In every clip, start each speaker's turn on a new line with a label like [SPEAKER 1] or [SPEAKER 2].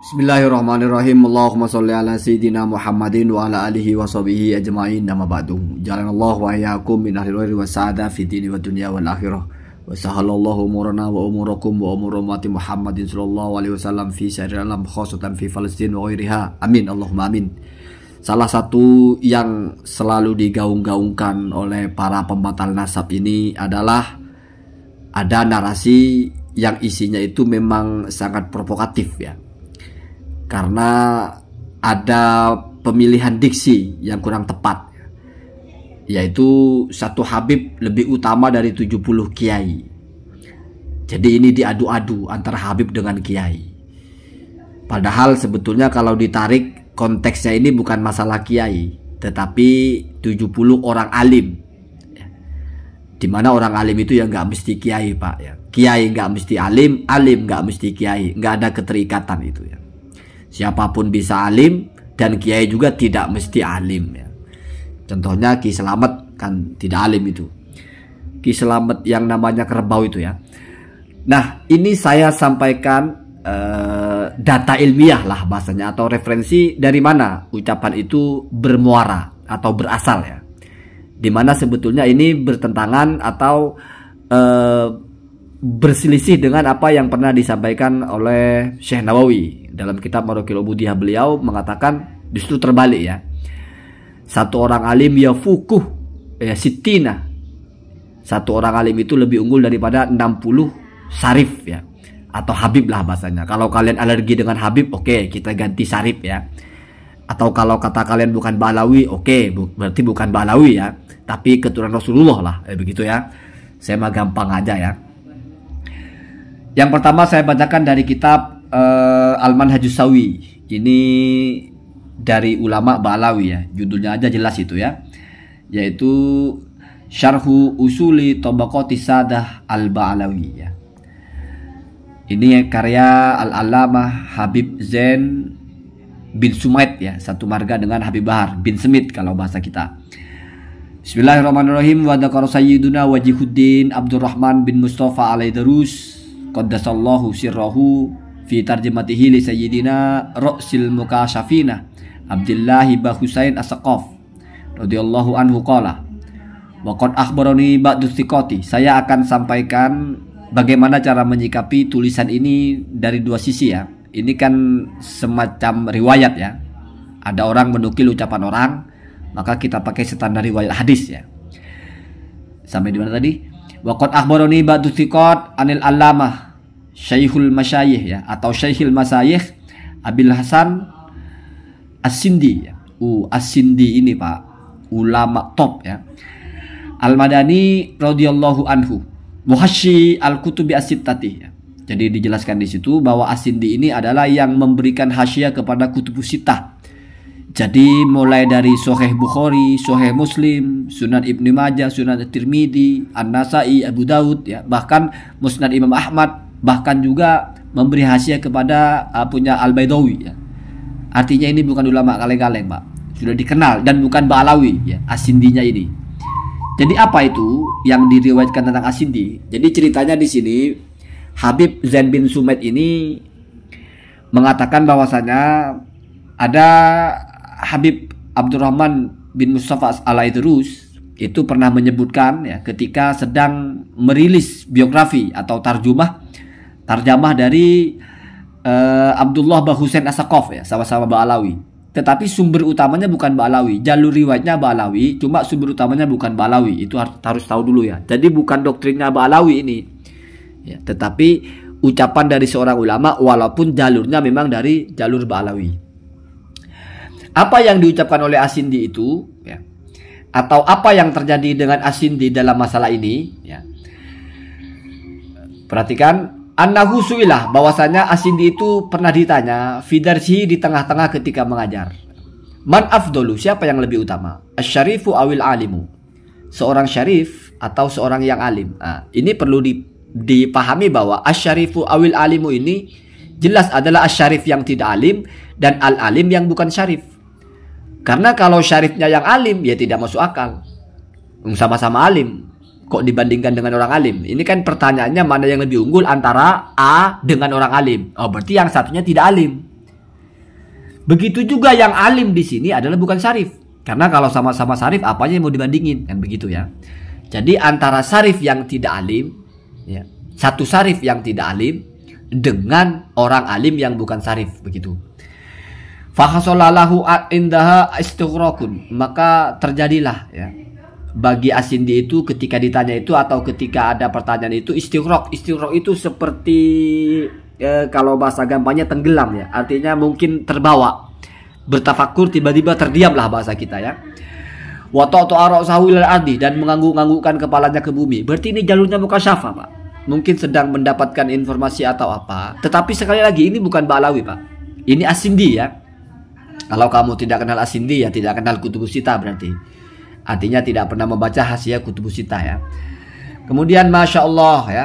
[SPEAKER 1] Bismillahirrahmanirrahim. Allahumma sholli ala sayyidina Muhammadin wa ala alihi wa sahbihi ajma'in. Nama ba'du. Jalanallahu wa iyyakum min ahli khairi wa sa'ada fi dini wa dunya wal akhirah. Wa sahalallahu umurana wa umurakum wa umur ummati Muhammadin sallallahu alaihi wasallam fi syaril alam khususan fi Palestina wa ghairiha. Amin Allahumma amin. Salah satu yang selalu digaung-gaungkan oleh para pembatal nasab ini adalah ada narasi yang isinya itu memang sangat provokatif ya. Karena ada pemilihan diksi yang kurang tepat, yaitu satu Habib lebih utama dari 70 kiai. Jadi ini diadu-adu antara Habib dengan kiai. Padahal sebetulnya kalau ditarik konteksnya ini bukan masalah kiai, tetapi 70 orang alim. Dimana orang alim itu ya nggak mesti kiai pak ya. Kiai nggak mesti alim, alim nggak mesti kiai. Nggak ada keterikatan itu ya. Siapapun bisa alim dan kiai juga tidak mesti alim ya. Contohnya Ki Slamet kan tidak alim itu. Ki Slamet yang namanya kerbau itu ya. Nah ini saya sampaikan data ilmiah lah bahasanya, atau referensi dari mana ucapan itu bermuara atau berasal ya. Dimana sebetulnya ini bertentangan atau berselisih dengan apa yang pernah disampaikan oleh Syekh Nawawi dalam kitab Marokil Ubudiyah. Beliau mengatakan justru terbalik ya. Satu orang alim ya fukuh ya sitina. Satu orang alim itu lebih unggul daripada 60 syarif ya, atau habib lah bahasanya. Kalau kalian alergi dengan habib, oke, kita ganti syarif ya. Atau kalau kata kalian bukan Balawi, oke, berarti bukan Balawi ya, tapi keturunan Rasulullah lah, begitu ya. Saya mah gampang aja ya. Yang pertama saya bacakan dari kitab Al-Manhajus Sawi. Ini dari ulama Ba'alawi ya. Judulnya aja jelas itu ya. Yaitu Syarhu Usuli Tabaqati Sadah Al-Ba'alawi ya. Ini karya Al-Allamah Habib Zain bin Sumaid ya. Satu marga dengan Habib Bahar bin Smith kalau bahasa kita. Bismillahirrahmanirrahim. Wa dzakara sayyiduna Wajihuddin Abdurrahman bin Mustafa Al-Aidarus qaddasallahu sirrahu fi tarjamatihi li sayyidina Ra'sil Mukashafina Abdullah bin Husain As-Saqaf radhiyallahu anhu qala wa qad akhbarani ba'du thiqati. Saya akan sampaikan bagaimana cara menyikapi tulisan ini dari dua sisi ya. Ini kan semacam riwayat ya. Ada orang menukil ucapan orang, maka kita pakai standar riwayat hadis ya. Sampai di mana tadi? Wa qad akhbarani ba'du thiqat anil allamah Syekhul Masyayikh ya, atau Syekhul Masyayikh Abil Hasan As-Sindi ya. As-Sindi ini Pak, ulama top ya. Al-Madani radhiyallahu anhu, muhasyi al-kutubi as-sittati ya. Jadi dijelaskan di situ bahwa As-Sindi ini adalah yang memberikan hasyiah kepada kutubus sittah. Jadi mulai dari Sahih Bukhari, Sahih Muslim, Sunan Ibnu Majah, Sunan Tirmidzi, An-Nasai, Abu Daud ya, bahkan Musnad Imam Ahmad, bahkan juga memberi hasyiah kepada punya Al-Baidawi ya. Artinya ini bukan ulama kaleng-kaleng Pak, sudah dikenal dan bukan Ba'alawi ya, As-Sindinya ini. Jadi apa itu yang diriwayatkan tentang As-Sindi? Jadi ceritanya di sini Habib Zain bin Sumaid ini mengatakan bahwasanya ada Habib Abdurrahman bin Mustafa Al-Aidarus itu pernah menyebutkan ya, ketika sedang merilis biografi atau tarjamah dari Abdullah bin Husain As-Saqaf ya, sama-sama Ba'alawi. Tetapi sumber utamanya bukan Ba'alawi, jalur riwayatnya Ba'alawi, cuma sumber utamanya bukan Ba'alawi. Itu harus tahu dulu ya. Jadi bukan doktrinnya Ba'alawi ini ya, tetapi ucapan dari seorang ulama walaupun jalurnya memang dari jalur Ba'alawi. Apa yang diucapkan oleh As-Sindi itu ya, atau apa yang terjadi dengan As-Sindi dalam masalah ini ya. Perhatikan, annahu su'ilah, bahwasanya As-Sindi itu pernah ditanya fidarsihi di tengah-tengah ketika mengajar. Man afdolu, siapa yang lebih utama? Asy-syarifu awil alimu. Seorang syarif atau seorang yang alim. Nah, ini perlu dipahami bahwa asy-syarifu awil alimu ini jelas adalah asy-syarif yang tidak alim dan al-alim yang bukan syarif. Karena kalau syarifnya yang alim ya tidak masuk akal. Sama-sama alim, kok dibandingkan dengan orang alim? Ini kan pertanyaannya mana yang lebih unggul antara A dengan orang alim. Oh berarti yang satunya tidak alim. Begitu juga yang alim di sini adalah bukan syarif. Karena kalau sama-sama syarif apanya yang mau dibandingin, kan begitu ya. Jadi antara syarif yang tidak alim, ya, satu syarif yang tidak alim dengan orang alim yang bukan syarif, begitu. Fahasolallahu indaha istighraqun, maka terjadilah ya bagi Asindi itu ketika ditanya itu atau ketika ada pertanyaan itu istighraq. Istighraq itu seperti kalau bahasa gampangnya tenggelam ya, artinya mungkin terbawa, bertafakur, tiba-tiba terdiamlah bahasa kita ya. Wa ta'tu arsahu ilal ardi, dan mengangguk-anggukkan kepalanya ke bumi. Berarti ini jalurnya mukasyafah, Pak. Mungkin sedang mendapatkan informasi atau apa. Tetapi sekali lagi ini bukan Ba'alawi, Pak. Ini Asindi ya. Kalau kamu tidak kenal Asindi ya tidak kenal Kutubus Sittah berarti. Artinya tidak pernah membaca Hasyiah Kutubus Sittah ya. Kemudian Masya Allah ya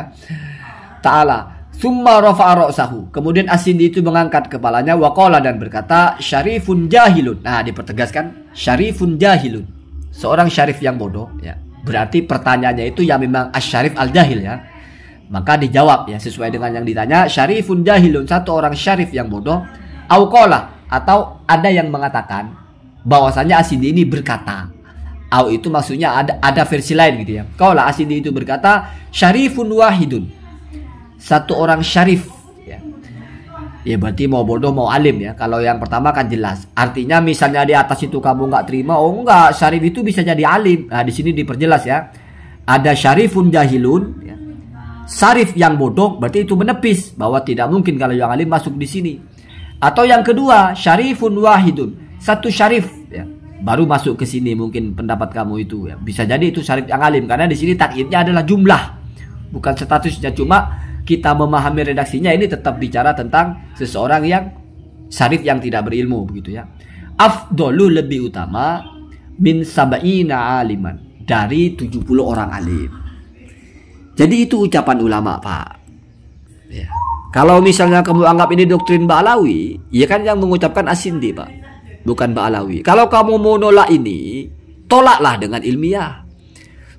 [SPEAKER 1] Ta'ala, summa rafa'a ra'sahu, kemudian Asindi itu mengangkat kepalanya, waqala, dan berkata, syarifun jahilun. Nah, dipertegaskan syarifun jahilun, seorang syarif yang bodoh ya. Berarti pertanyaannya itu ya memang asyarif al-jahil ya. Maka dijawab ya sesuai dengan yang ditanya, syarifun jahilun, satu orang syarif yang bodoh. Auqala, atau ada yang mengatakan bahwasanya Asindi ini berkata. Au itu maksudnya ada versi lain gitu ya. Qala, Asindi itu berkata, syarifun wahidun, satu orang syarif ya. Ya berarti mau bodoh mau alim ya. Kalau yang pertama kan jelas. Artinya misalnya di atas itu kamu nggak terima, oh enggak, syarif itu bisa jadi alim. Nah, di sini diperjelas ya. Ada syarifun jahilun ya. Syarif yang bodoh berarti itu menepis bahwa tidak mungkin kalau yang alim masuk di sini. Atau yang kedua, syarifun wahidun, satu syarif ya. Baru masuk ke sini mungkin pendapat kamu itu ya. Bisa jadi itu syarif yang alim karena di sini takyidnya adalah jumlah, bukan statusnya. Cuma kita memahami redaksinya ini tetap bicara tentang seseorang yang syarif yang tidak berilmu begitu ya. Afdolu, lebih utama, min sab'ina aliman, dari 70 orang alim. Jadi itu ucapan ulama, Pak ya. Kalau misalnya kamu anggap ini doktrin Ba'alawi, ya kan yang mengucapkan Asindi, Pak, bukan Ba'alawi. Kalau kamu mau nolak ini, tolaklah dengan ilmiah.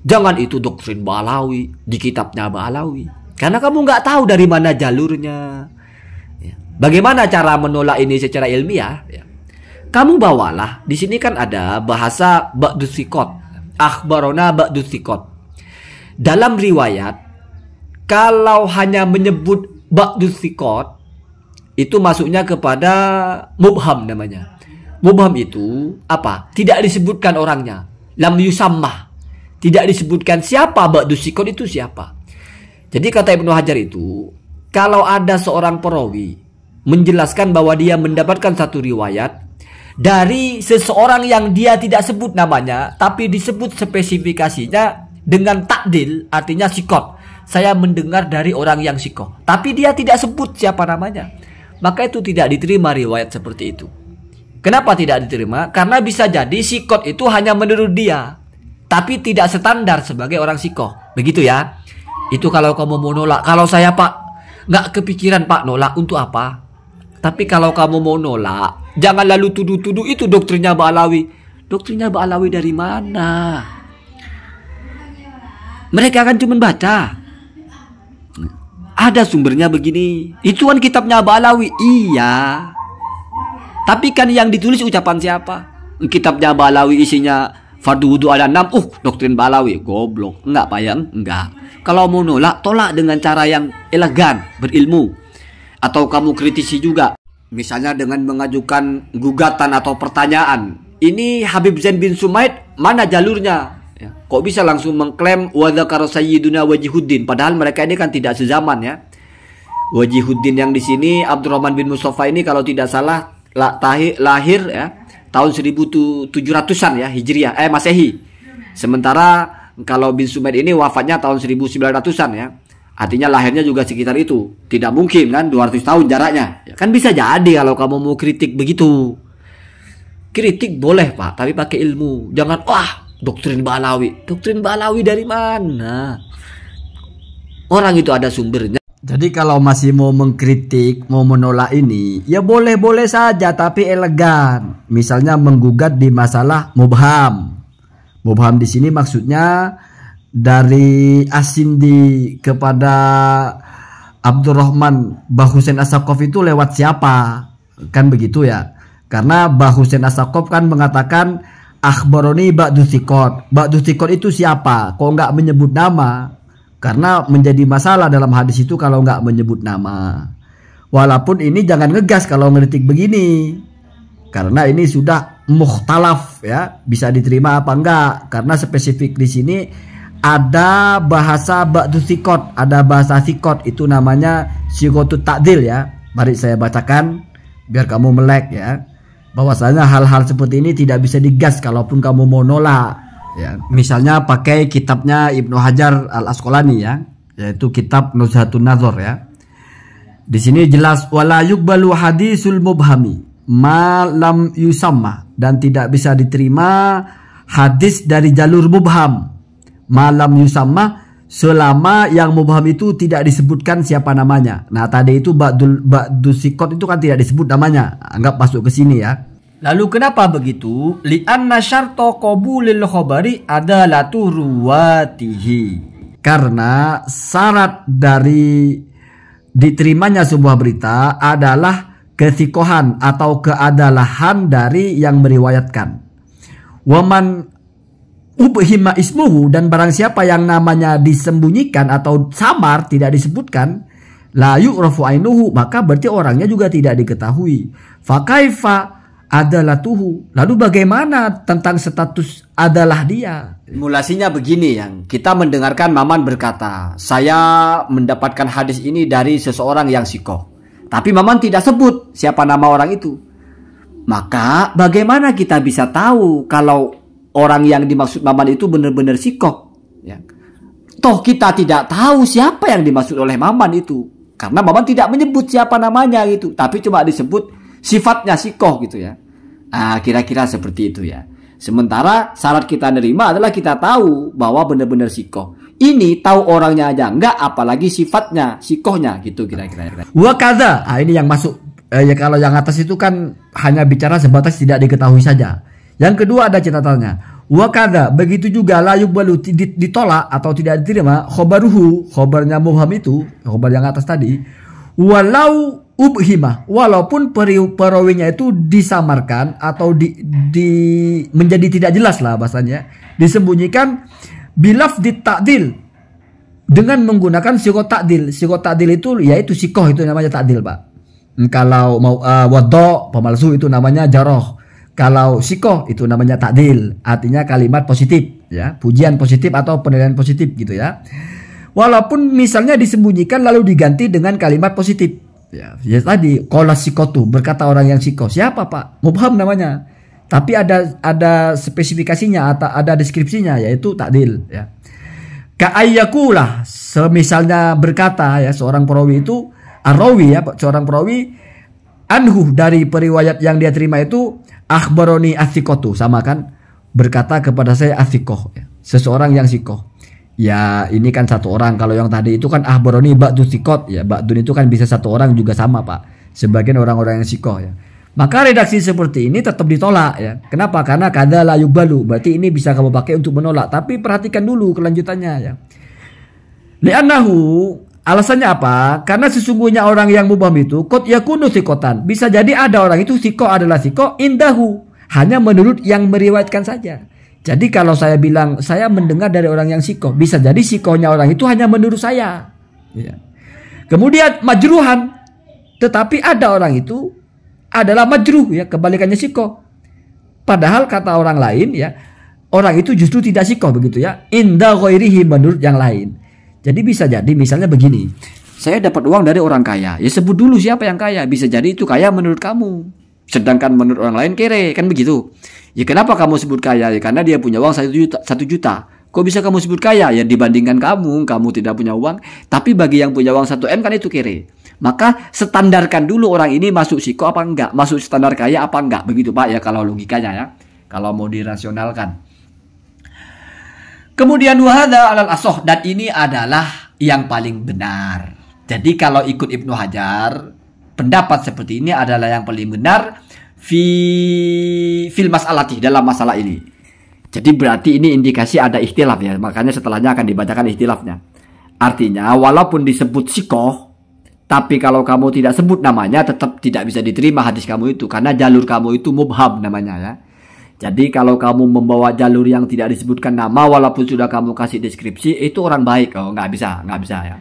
[SPEAKER 1] Jangan itu doktrin Ba'alawi di kitabnya Ba'alawi, karena kamu nggak tahu dari mana jalurnya ya. Bagaimana cara menolak ini secara ilmiah ya? Kamu bawalah, di sini kan ada bahasa ba'dus thiqat, akhbarona ba'dus thiqat. Dalam riwayat kalau hanya menyebut ba'dus thiqat itu masuknya kepada mubham namanya. Mubham itu apa? Tidak disebutkan orangnya. Lam yusammah. Tidak disebutkan siapa ba'dus thiqat itu siapa. Jadi kata Ibnu Hajar itu, kalau ada seorang perawi menjelaskan bahwa dia mendapatkan satu riwayat dari seseorang yang dia tidak sebut namanya, tapi disebut spesifikasinya dengan takdil, artinya sikot. Saya mendengar dari orang yang sikoh, tapi dia tidak sebut siapa namanya, maka itu tidak diterima riwayat seperti itu. Kenapa tidak diterima? Karena bisa jadi sikot itu hanya menurut dia, tapi tidak standar sebagai orang sikoh. Begitu ya. Itu kalau kamu mau nolak. Kalau saya, Pak, nggak kepikiran, Pak, nolak untuk apa. Tapi kalau kamu mau nolak, jangan lalu tuduh-tuduh itu doktrinnya Ba'alawi. Doktrinnya Ba'alawi dari mana? Mereka kan cuma baca. Ada sumbernya begini. Itu kan kitabnya Ba'alawi. Iya. Tapi kan yang ditulis ucapan siapa? Kitabnya Ba'alawi isinya fardu wudu ada 6. Doktrin Ba'alawi. Goblok. Enggak, Pak, yang enggak. Kalau mau nolak, tolak dengan cara yang elegan, berilmu. Atau kamu kritisi juga. Misalnya dengan mengajukan gugatan atau pertanyaan. Ini Habib Zain bin Sumaid, mana jalurnya? Ya. Kok bisa langsung mengklaim wa dzakara sayyiduna Wajihuddin, padahal mereka ini kan tidak sezaman ya. Wajihuddin yang di sini Abdurrahman bin Mustafa ini kalau tidak salah lahir ya tahun 1700-an ya Hijriah Masehi. Sementara kalau bin Sumaid ini wafatnya tahun 1900-an ya. Artinya lahirnya juga sekitar itu. Tidak mungkin kan 200 tahun jaraknya. Ya, kan bisa jadi kalau kamu mau kritik begitu. Kritik boleh, Pak, tapi pakai ilmu. Jangan doktrin Ba'alawi. Doktrin Ba'alawi dari mana? Orang itu ada sumbernya. Jadi kalau masih mau mengkritik, mau menolak ini, ya boleh-boleh saja tapi elegan. Misalnya menggugat di masalah mubham. Mubham di sini maksudnya dari Asindi kepada Abdurrahman Bah Husain As-Saqaf itu lewat siapa? Kan begitu ya. Karena Mbah Husain As-Saqaf kan mengatakan akhbaroni ba'du thiqat. Ba'du thiqat itu siapa? Kok nggak menyebut nama? Karena menjadi masalah dalam hadis itu kalau nggak menyebut nama. Walaupun ini jangan ngegas kalau ngeritik begini. Karena ini sudah mukhtalaf ya, bisa diterima apa enggak? Karena spesifik di sini ada bahasa ba'du thiqat, ada bahasa thiqat, itu namanya sighatut ta'dil ya. Mari saya bacakan biar kamu melek ya. Bahwasanya hal-hal seperti ini tidak bisa digas kalaupun kamu mau nolak ya. Misalnya pakai kitabnya Ibnu Hajar Al-Asqalani ya, yaitu kitab Nuzhatun Nazar ya. Di sini jelas wala yuqbalu hadisul mubhami ma lam yusamma, dan tidak bisa diterima hadis dari jalur mubham ma lam yusamma selama yang mubham itu tidak disebutkan siapa namanya. Nah tadi itu ba'du thiqat itu kan tidak disebut namanya, anggap masuk ke sini ya. Lalu kenapa begitu? Li'anna syarto qabulil khabari adalatu ruwatihi. Karena syarat dari diterimanya sebuah berita adalah kethikohan atau keadalahan dari yang meriwayatkan. Waman ubhima ismuhu, dan barang siapa yang namanya disembunyikan atau samar tidak disebutkan, la yu'rafu ainuhu, maka berarti orangnya juga tidak diketahui. Fakaifa adalatuhu, lalu bagaimana tentang status adalah dia? Simulasinya begini, yang kita mendengarkan Maman berkata, saya mendapatkan hadis ini dari seseorang yang sikoh, tapi Maman tidak sebut siapa nama orang itu. Maka bagaimana kita bisa tahu kalau orang yang dimaksud Maman itu benar-benar sikoh ya? Toh kita tidak tahu siapa yang dimaksud oleh Maman itu, karena Maman tidak menyebut siapa namanya gitu, tapi cuma disebut sifatnya sikoh gitu ya. Nah, kira-kira seperti itu ya. Sementara syarat kita nerima adalah kita tahu bahwa benar-benar sikoh. Ini tahu orangnya aja enggak, apalagi sifatnya sikohnya gitu kira-kira. Wa kadza, ini yang masuk ya. Kalau yang atas itu kan hanya bicara sebatas tidak diketahui saja. Yang kedua ada catatannya. Wa kadza, begitu juga la yuqbalu, ditolak atau tidak diterima khabaruhu, khabarnya mubham itu, khabar yang atas tadi, walau ubhimah, walaupun perawinya itu disamarkan atau menjadi tidak jelas lah bahasanya, disembunyikan bilaf ta'dil, dengan menggunakan sighat ta'dil. Sighat ta'dil itu yaitu sikoh, itu namanya ta'dil Pak. Kalau mau waddo pemalsu itu namanya jaroh. Kalau sikoh itu namanya ta'dil, artinya kalimat positif ya, pujian positif atau penilaian positif gitu ya. Walaupun misalnya disembunyikan lalu diganti dengan kalimat positif ya, tadi qala sikotu, berkata orang yang sikoh, siapa Pak? Mubham namanya, tapi ada spesifikasinya atau ada deskripsinya, yaitu ta'dil ya. Ka'ayyakulah, semisalnya berkata ya seorang perawi itu arrawi ya, seorang perawi anhu, dari periwayat yang dia terima itu akhbaroni athiqatu, sama kan, berkata kepada saya athiqoh ya, seseorang yang sikoh. Ya ini kan satu orang. Kalau yang tadi itu kan akhbaroni ba'du thiqat ya, ba'dun itu kan bisa satu orang juga sama Pak, sebagian orang-orang yang sikoh ya. Maka redaksi seperti ini tetap ditolak ya. Kenapa? Karena kadza la yuqbalu, berarti ini bisa kamu pakai untuk menolak, tapi perhatikan dulu kelanjutannya ya. Li'annahu, alasannya apa? Karena sesungguhnya orang yang mubham itu qad yakunu thiqatan, bisa jadi ada orang itu sikoh adalah sikoh indahu, hanya menurut yang meriwayatkan saja. Jadi kalau saya bilang saya mendengar dari orang yang sikoh, bisa jadi sikohnya orang itu hanya menurut saya ya. Kemudian majruhan, tetapi ada orang itu adalah majruh ya, kebalikannya sikoh, padahal kata orang lain ya, orang itu justru tidak sikoh begitu ya, inda ghairihi, menurut yang lain. Jadi bisa jadi misalnya begini, saya dapat uang dari orang kaya, ya sebut dulu siapa yang kaya, bisa jadi itu kaya menurut kamu, sedangkan menurut orang lain kere, kan begitu. Ya kenapa kamu sebut kaya? Ya karena dia punya uang 1 juta. Kok bisa kamu sebut kaya? Ya dibandingkan kamu tidak punya uang. Tapi bagi yang punya uang 1 M kan itu kere. Maka standarkan dulu orang ini masuk sikoh apa enggak, masuk standar kaya apa enggak, begitu Pak ya kalau logikanya ya, kalau mau dirasionalkan. Kemudian wahada alal asoh, dan ini adalah yang paling benar. Jadi kalau ikut Ibnu Hajar, pendapat seperti ini adalah yang paling benar fil mas'alati, dalam masalah ini. Jadi berarti ini indikasi ada ikhtilaf ya, makanya setelahnya akan dibacakan ikhtilafnya. Artinya walaupun disebut sikoh, Tapi kalau kamu tidak sebut namanya, tetap tidak bisa diterima hadis kamu itu, karena jalur kamu itu mubham namanya ya. Jadi kalau kamu membawa jalur yang tidak disebutkan nama, walaupun sudah kamu kasih deskripsi, itu orang baik. Oh, nggak bisa ya.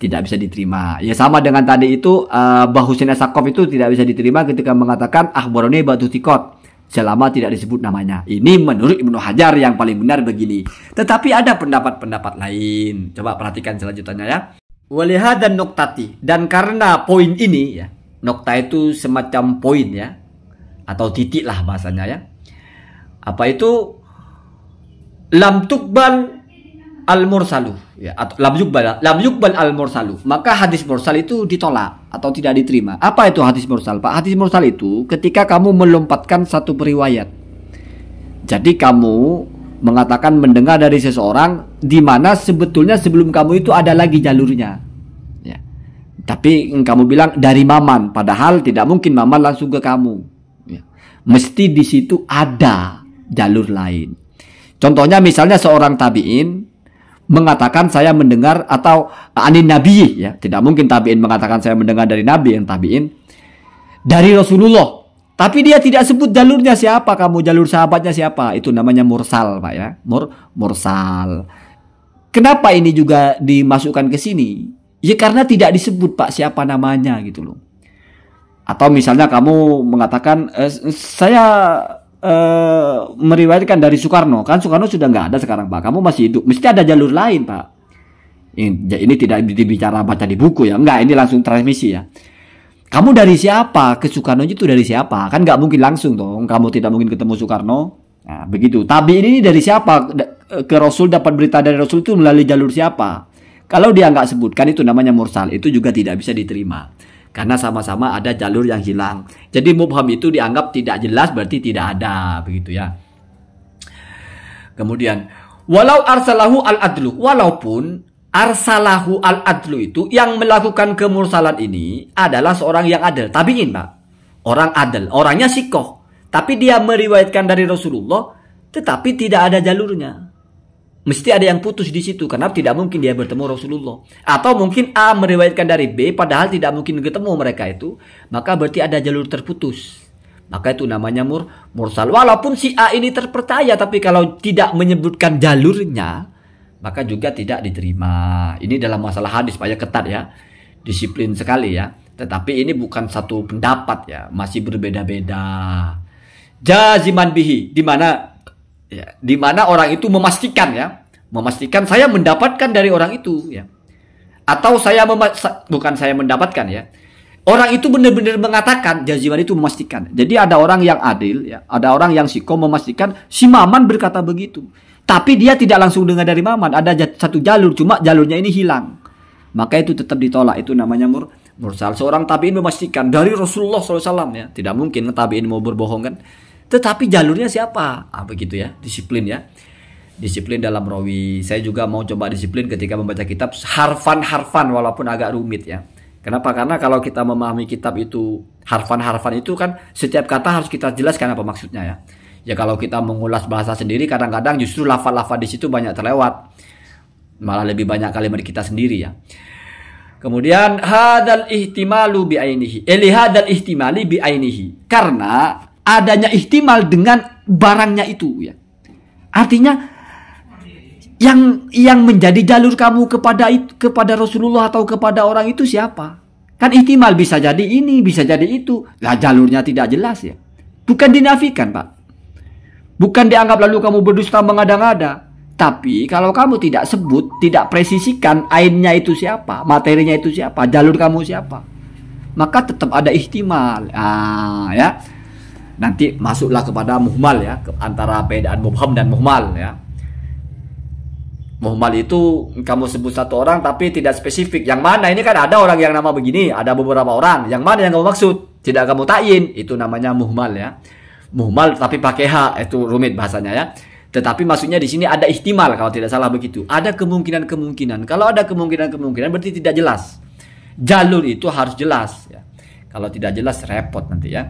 [SPEAKER 1] Tidak bisa diterima. Ya sama dengan tadi itu, Bahusin As-Sakaf itu tidak bisa diterima ketika mengatakan akhbaroni ba'du thiqat, selama tidak disebut namanya. Ini menurut Ibnu Hajar yang paling benar begini. Tetapi ada pendapat-pendapat lain. Coba perhatikan selanjutnya ya. Walihadan noktati, dan karena poin ini ya, nokta itu semacam poin ya, atau titik lah bahasanya ya. Apa itu? Lam tuqbal al-mursalu ya, atau lam yuqbal al-mursalu. Maka hadis mursal itu ditolak atau tidak diterima. Apa itu hadis mursal, Pak? Hadis mursal itu ketika kamu melompatkan satu periwayat. Jadi kamu mengatakan mendengar dari seseorang di mana sebetulnya sebelum kamu itu ada lagi jalurnya. Ya. Tapi kamu bilang dari Maman, padahal tidak mungkin Maman langsung ke kamu. Ya. Mesti di situ ada jalur lain. Contohnya misalnya seorang tabi'in mengatakan saya mendengar, atau anin nabi ya, tidak mungkin tabi'in mengatakan saya mendengar dari nabi, yang tabi'in dari Rasulullah. Tapi dia tidak sebut jalurnya siapa, kamu jalur sahabatnya siapa. Itu namanya mursal, Pak ya. Mursal. Kenapa ini juga dimasukkan ke sini? Ya karena tidak disebut, Pak, siapa namanya gitu loh. Atau misalnya kamu mengatakan saya meriwayatkan dari Soekarno. Kan Soekarno sudah nggak ada sekarang, Pak. Kamu masih hidup. Mesti ada jalur lain, Pak. Ini tidak dibicara baca di buku ya. Enggak, ini langsung transmisi ya. Kamu dari siapa? Ke Soekarno itu dari siapa? Kan nggak mungkin langsung dong. Kamu tidak mungkin ketemu Soekarno. Nah, begitu. Tapi ini dari siapa? Ke Rasul, dapat berita dari Rasul itu melalui jalur siapa? Kalau dia nggak sebutkan, itu namanya mursal. Itu juga tidak bisa diterima. Karena sama-sama ada jalur yang hilang. Jadi mubham itu dianggap tidak jelas, berarti tidak ada. Begitu ya. Kemudian, walau arsalahu al-adlu. Walaupun arsalahu al-adlu itu yang melakukan kemursalan ini adalah seorang yang adil. Tabi'in, Pak. Orang adil. Orangnya sikoh. Tapi dia meriwayatkan dari Rasulullah, tetapi tidak ada jalurnya. Mesti ada yang putus di situ, karena tidak mungkin dia bertemu Rasulullah. Atau mungkin A meriwayatkan dari B, padahal tidak mungkin ketemu mereka itu. Maka berarti ada jalur terputus. Maka itu namanya mursal. Walaupun si A ini terpercaya, tapi kalau tidak menyebutkan jalurnya, maka juga tidak diterima. Ini dalam masalah hadis, Pak ya, ketat ya. Disiplin sekali ya. Tetapi ini bukan satu pendapat ya, masih berbeda-beda. Jaziman bihi, di mana orang itu memastikan ya. Memastikan saya mendapatkan dari orang itu ya. Atau bukan saya mendapatkan ya. Orang itu benar-benar mengatakan, jaziman itu memastikan. Jadi ada orang yang adil ya, ada orang yang siko memastikan si Maman berkata begitu. Tapi dia tidak langsung dengar dari Maman. Ada satu jalur, cuma jalurnya ini hilang. Maka itu tetap ditolak. Itu namanya mursal. Seorang tabi'in memastikan dari Rasulullah SAW ya. Tidak mungkin tabi'in mau berbohong kan. Tetapi jalurnya siapa? Begitu ya. Disiplin ya. Disiplin dalam rawi. Saya juga mau coba disiplin ketika membaca kitab. Harfan-harfan walaupun agak rumit ya. Kenapa? Karena kalau kita memahami kitab itu harfan-harfan itu kan setiap kata harus kita jelaskan apa maksudnya ya. Ya kalau kita mengulas bahasa sendiri kadang-kadang justru lafaz-lafaz di situ banyak terlewat. Malah lebih banyak kalimat kita sendiri ya. Kemudian hadal ihtimalu bi ainihi. Hadal ihtimali bi ainihi. Karena adanya ihtimal dengan barangnya itu ya. Artinya yang menjadi jalur kamu kepada Rasulullah atau kepada orang itu siapa? Kan ihtimal bisa jadi ini, bisa jadi itu. Lah jalurnya tidak jelas ya. Bukan dinafikan, Pak. Bukan dianggap lalu kamu berdusta mengada-ngada. Tapi kalau kamu tidak sebut, tidak presisikan ainnya itu siapa, materinya itu siapa, jalur kamu siapa, maka tetap ada ihtimal. Ya. Nanti masuklah kepada muhmal ya, antara perbedaan mubham dan muhmal ya. Muhmal itu kamu sebut satu orang tapi tidak spesifik. Yang mana ini kan ada orang yang nama begini, ada beberapa orang. Yang mana yang kamu maksud? Tidak kamu tayin. Itu namanya muhmal ya. Muhmal tapi pakai H, itu rumit bahasanya ya. Tetapi maksudnya di sini ada ihtimal kalau tidak salah begitu. Ada kemungkinan-kemungkinan. Kalau ada kemungkinan-kemungkinan berarti tidak jelas. Jalur itu harus jelas ya. Kalau tidak jelas repot nanti ya.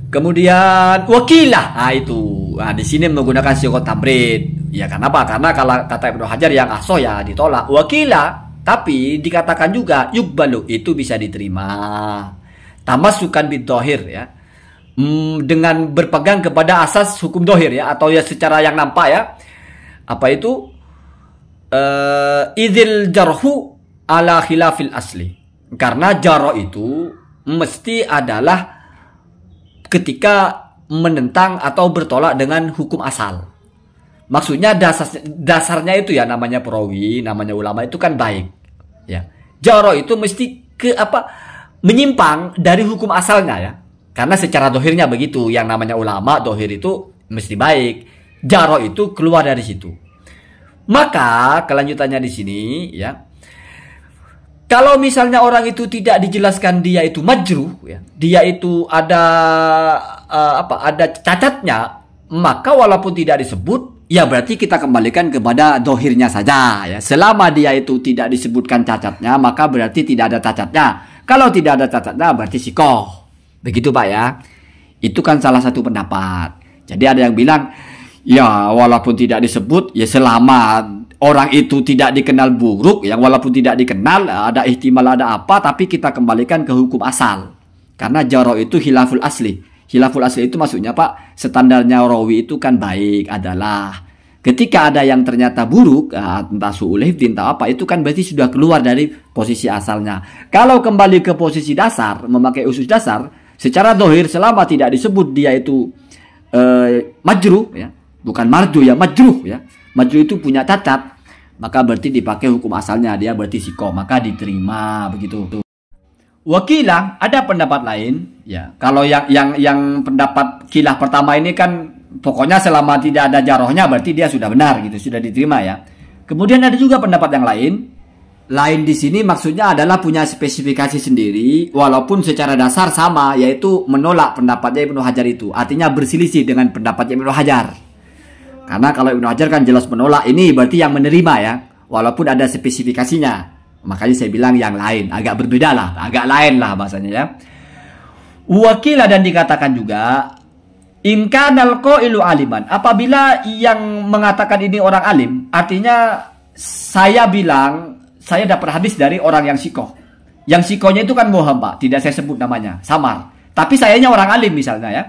[SPEAKER 1] Kemudian wakilah. Itu. Di sini menggunakan siqat tamrid. Ya kenapa? Karena kalau kata Ibnu Hajar yang ahsoh ya ditolak. Wakilah Tapi dikatakan juga yukbalu, itu bisa diterima. Tamasukan bidohir ya. Dengan berpegang kepada asas hukum dohir ya, atau ya secara yang nampak ya. Apa itu? Idzil jarhu ala khilafil asli. Karena jaro itu mesti adalah ketika menentang atau bertolak dengan hukum asal. Maksudnya dasarnya itu ya, namanya perawi, namanya ulama itu kan baik. Ya. Jaro itu mesti menyimpang dari hukum asalnya ya. Karena secara dohirnya begitu, yang namanya ulama dohir itu mesti baik. Jaro itu keluar dari situ. Maka kelanjutannya di sini ya. Kalau misalnya orang itu tidak dijelaskan dia itu majruh ya, dia itu ada ada cacatnya, maka walaupun tidak disebut, ya berarti kita kembalikan kepada dohirnya saja ya. Selama dia itu tidak disebutkan cacatnya, maka berarti tidak ada cacatnya. Kalau tidak ada cacatnya berarti sikoh. Begitu Pak ya. Itu kan salah satu pendapat. Jadi ada yang bilang, ya walaupun tidak disebut, ya selama orang itu tidak dikenal buruk, yang walaupun tidak dikenal, ada ihtimal ada apa, tapi kita kembalikan ke hukum asal. Karena jaro itu khilaful asli. Khilaful asli itu maksudnya Pak, standarnya rawi itu kan baik adalah ketika ada yang ternyata buruk, entah su'ul hifdz, entah apa, itu kan berarti sudah keluar dari posisi asalnya. Kalau kembali ke posisi dasar, memakai usus dasar, secara dohir selama tidak disebut dia itu majruh ya, bukan marju ya, majruh ya. Majruh itu punya cacat, maka berarti dipakai hukum asalnya, dia berarti sikoh, maka diterima begitu. Wakilah ada pendapat lain ya. Kalau yang pendapat kilah pertama ini kan pokoknya selama tidak ada jarohnya berarti dia sudah benar gitu, sudah diterima ya. Kemudian ada juga pendapat yang lain. Lain di sini maksudnya adalah punya spesifikasi sendiri, walaupun secara dasar sama, yaitu menolak pendapatnya Ibnu Hajar itu. Artinya berselisih dengan pendapatnya Ibnu Hajar. Karena kalau Ibnu Hajar kan jelas menolak, ini berarti yang menerima ya, walaupun ada spesifikasinya. Makanya saya bilang yang lain, agak berbeda lah, agak lain lah bahasanya ya. Wakilah dan dikatakan juga, in kanal qailu aliman, apabila yang mengatakan ini orang alim, artinya saya bilang saya dapat hadis dari orang yang sikoh. Yang sikohnya itu kan bohong Pak, tidak saya sebut namanya, samar. Tapi sayanya orang alim misalnya ya.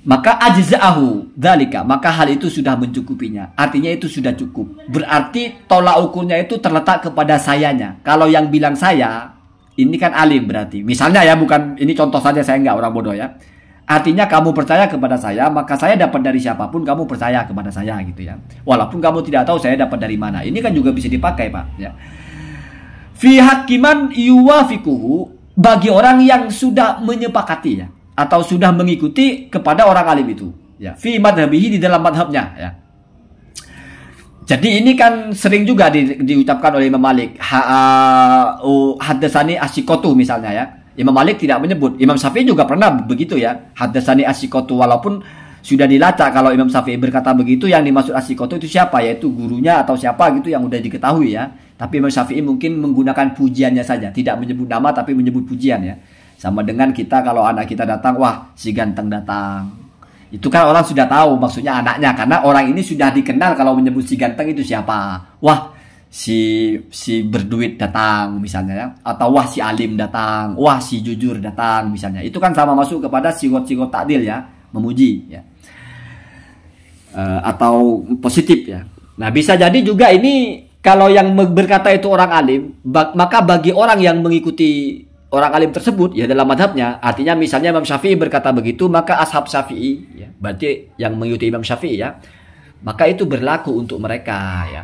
[SPEAKER 1] Maka ajza'ahu dzalika, maka hal itu sudah mencukupinya. Artinya itu sudah cukup. Berarti tolak ukurnya itu terletak kepada sayanya. Kalau yang bilang saya, ini kan alim berarti. Misalnya ya, bukan ini contoh saja, saya enggak orang bodoh ya. Artinya kamu percaya kepada saya, maka saya dapat dari siapapun, kamu percaya kepada saya gitu ya. Walaupun kamu tidak tahu saya dapat dari mana. Ini kan juga bisa dipakai Pak ya. Fi hakiman yuwafikuhu, bagi orang yang sudah menyepakati ya, atau sudah mengikuti kepada orang alim itu ya, fi madhabihi, di dalam madhabnya ya. Jadi ini kan sering juga diucapkan oleh Imam Malik, haddatsani asyiqatu misalnya ya. Imam Malik tidak menyebut. Imam Syafi'i juga pernah begitu ya, haddatsani asyiqatu, walaupun sudah dilacak kalau Imam Syafi'i berkata begitu, yang dimaksud asyiqatu itu siapa, yaitu gurunya atau siapa gitu yang udah diketahui ya. Tapi Imam Syafi'i mungkin menggunakan pujiannya saja, tidak menyebut nama tapi menyebut pujian ya. Sama dengan kita kalau anak kita datang, wah si ganteng datang. Itu kan orang sudah tahu maksudnya anaknya, karena orang ini sudah dikenal kalau menyebut si ganteng itu siapa. Wah si berduit datang misalnya ya. Atau wah si alim datang, wah si jujur datang misalnya. Itu kan sama masuk kepada sigot-sigot takdil ya, memuji ya. Atau positif ya. Nah bisa jadi juga ini kalau yang berkata itu orang alim, maka bagi orang yang mengikuti orang alim tersebut ya dalam madhabnya, artinya misalnya Imam Syafi'i berkata begitu, maka ashab Syafi'i ya, berarti yang mengikuti Imam Syafi'i ya, maka itu berlaku untuk mereka ya.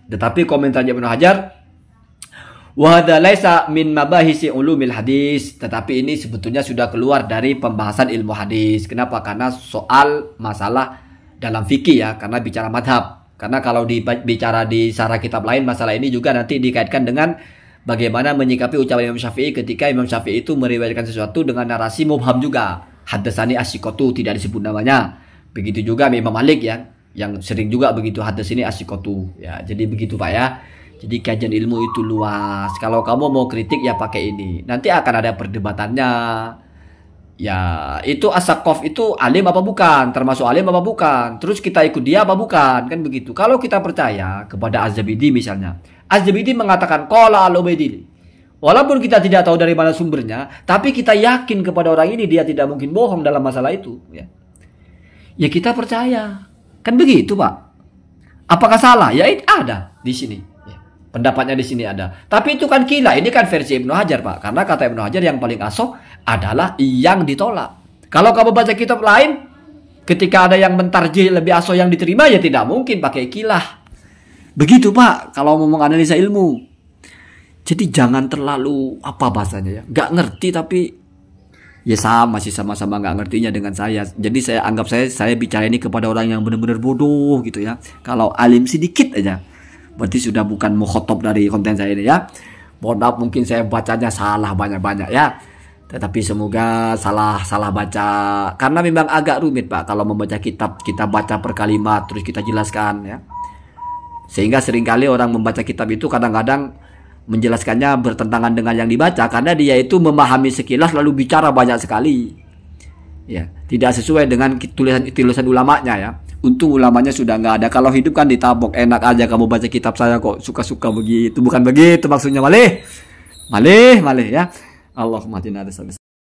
[SPEAKER 1] Tetapi komentarnya Ibnu Hajar, wa hadza laisa min mabahisi ulumil hadis, tetapi ini sebetulnya sudah keluar dari pembahasan ilmu hadis. Kenapa? Karena soal masalah dalam fikih ya, karena bicara madhab. Karena kalau bicara di syarah kitab lain, masalah ini juga nanti dikaitkan dengan bagaimana menyikapi ucapan Imam Syafi'i ketika Imam Syafi'i itu meriwayatkan sesuatu dengan narasi mubham juga. Haddatsani asyiqatu, tidak disebut namanya. Begitu juga Imam Malik ya, yang sering juga begitu, haddatsani asyiqatu. Ya, jadi begitu Pak ya. Jadi kajian ilmu itu luas. Kalau kamu mau kritik ya pakai ini. Nanti akan ada perdebatannya. Ya, itu as-saqaf itu alim apa bukan? Termasuk alim apa bukan? Terus kita ikut dia apa bukan? Kan begitu. Kalau kita percaya kepada Az-Zabidi misalnya. Az-Zabidi mengatakan qala al-Ubaidillah. Walaupun kita tidak tahu dari mana sumbernya, tapi kita yakin kepada orang ini dia tidak mungkin bohong dalam masalah itu, ya. Ya kita percaya. Kan begitu, Pak. Apakah salah? Ya ada di sini. Ya, pendapatnya di sini ada. Tapi itu kan kila, ini kan versi Ibnu Hajar, Pak. Karena kata Ibnu Hajar yang paling asoh adalah yang ditolak. Kalau kamu baca kitab lain, ketika ada yang mentarjih lebih asoh yang diterima, ya tidak mungkin pakai kilah. Begitu, Pak, kalau mau menganalisa ilmu. Jadi jangan terlalu apa bahasanya ya, nggak ngerti tapi ya sama sih, sama-sama nggak ngertinya dengan saya. Jadi saya anggap saya bicara ini kepada orang yang benar-benar bodoh gitu ya. Kalau alim sedikit aja, berarti sudah bukan mukhotob dari konten saya ini ya. Mohon maaf mungkin saya bacanya salah banyak-banyak ya. Tetapi semoga salah baca, karena memang agak rumit Pak kalau membaca kitab, kita baca per kalimat terus kita jelaskan ya. Sehingga seringkali orang membaca kitab itu kadang-kadang menjelaskannya bertentangan dengan yang dibaca, karena dia itu memahami sekilas lalu bicara banyak sekali. Ya, tidak sesuai dengan tulisan ulamanya ya. Untung ulamanya sudah nggak ada. Kalau hidup kan ditabok, enak aja kamu baca kitab saya kok suka-suka begitu. Bukan begitu maksudnya, malih ya. Allahumma